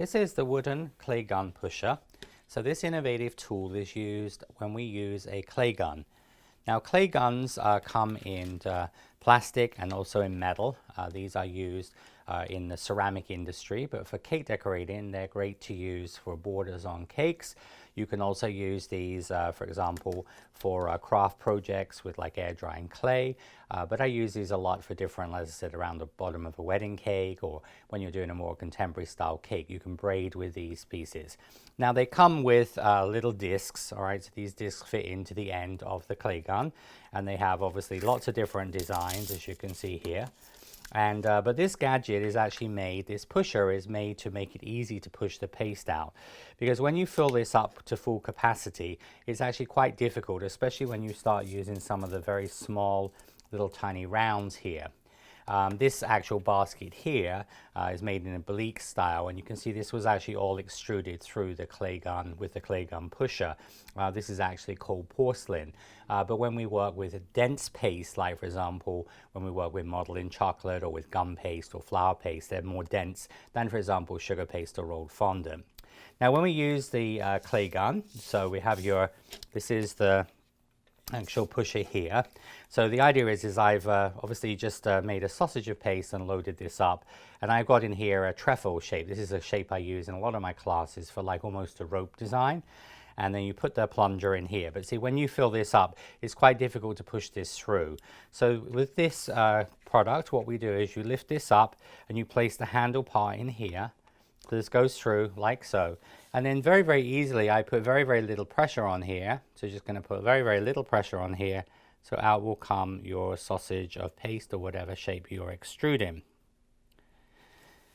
This is the wooden clay gun pusher. So this innovative tool is used when we use a clay gun. Now clay guns come in plastic and also in metal. These are used in the ceramic industry, but for cake decorating they're great to use for borders on cakes. You can also use these for example for craft projects with like air drying clay, but I use these a lot for different, as I said, around the bottom of a wedding cake, or when you're doing a more contemporary style cake you can braid with these pieces. Now they come with little discs, all right, so these discs fit into the end of the clay gun, and they have obviously lots of different designs as you can see here. And but this gadget is actually made, this pusher is made to make it easy to push the paste out, because when you fill this up to full capacity it's actually quite difficult, especially when you start using some of the very small little tiny rounds here. This actual basket here is made in a oblique style, and you can see this was actually all extruded through the clay gun with the clay gun pusher. This is actually called porcelain, but when we work with a dense paste, like for example when we work with modeling chocolate or with gum paste or flour paste, they're more dense than for example sugar paste or rolled fondant. Now when we use the clay gun, so we have this is the actual pusher here. So the idea is I've obviously just made a sausage of paste and loaded this up, and I've got in here a trefoil shape. This is a shape I use in a lot of my classes for like almost a rope design, and then you put the plunger in here. But see, when you fill this up it's quite difficult to push this through. So with this product, what we do is you lift this up and you place the handle part in here. So this goes through like so, and then very, very easily I put very, very little pressure on here. So just going to put very, very little pressure on here, so out will come your sausage of paste or whatever shape you're extruding.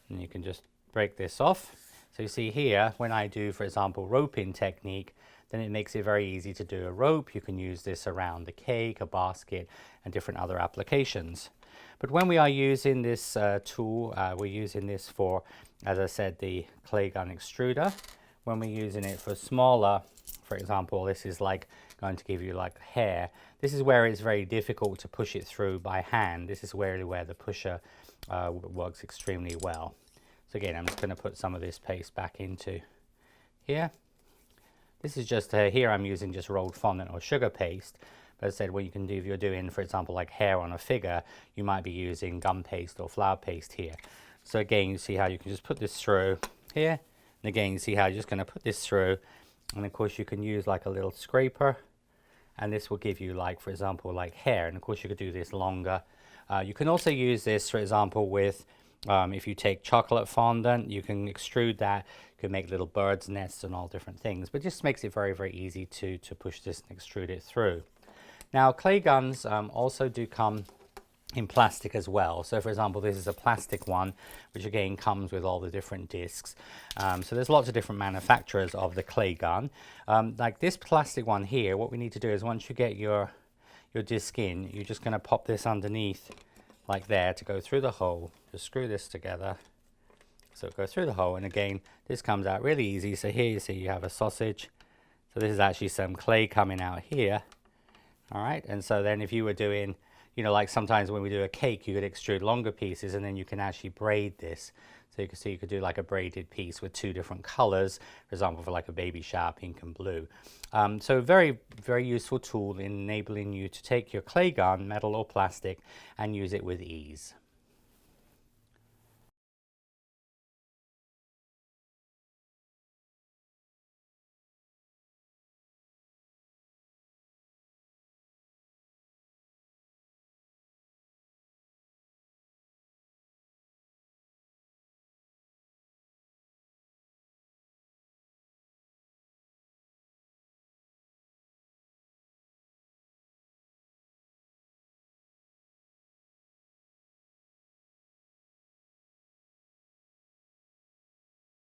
And you can just break this off. So you see here, when I do for example roping technique, then it makes it very easy to do a rope. You can use this around the cake, a basket, and different other applications. But when we are using this tool, we're using this for, as I said, the clay gun extruder. When we're using it for smaller, for example, this is like going to give you like hair. This is where it's very difficult to push it through by hand. This is where the pusher works extremely well. So again, I'm just going to put some of this paste back into here. This is just here I'm using just rolled fondant or sugar paste. But as I said, what you can do if you're doing, for example, like hair on a figure, you might be using gum paste or flour paste here. So again, you see how you can just put this through here. And again, you see how you're just going to put this through. And of course, you can use like a little scraper. And this will give you, like, for example, like hair. And of course, you could do this longer. You can also use this, for example, with, if you take chocolate fondant, you can extrude that. You can make little birds' nests and all different things. But it just makes it very, very easy to push this and extrude it through. Now, clay guns also do come in plastic as well. So for example, this is a plastic one, which again comes with all the different discs. So there's lots of different manufacturers of the clay gun. Like this plastic one here, what we need to do is once you get your disc in, you're just going to pop this underneath like there to go through the hole. Just screw this together. So it goes through the hole, and again, this comes out really easy. So here you see you have a sausage. So this is actually some clay coming out here. All right, and so then if you were doing, you know, like sometimes when we do a cake, you could extrude longer pieces and then you can actually braid this. So you can see you could do like a braided piece with two different colors, for example, for like a baby shower, pink and blue. So very, very useful tool in enabling you to take your clay gun, metal or plastic, and use it with ease.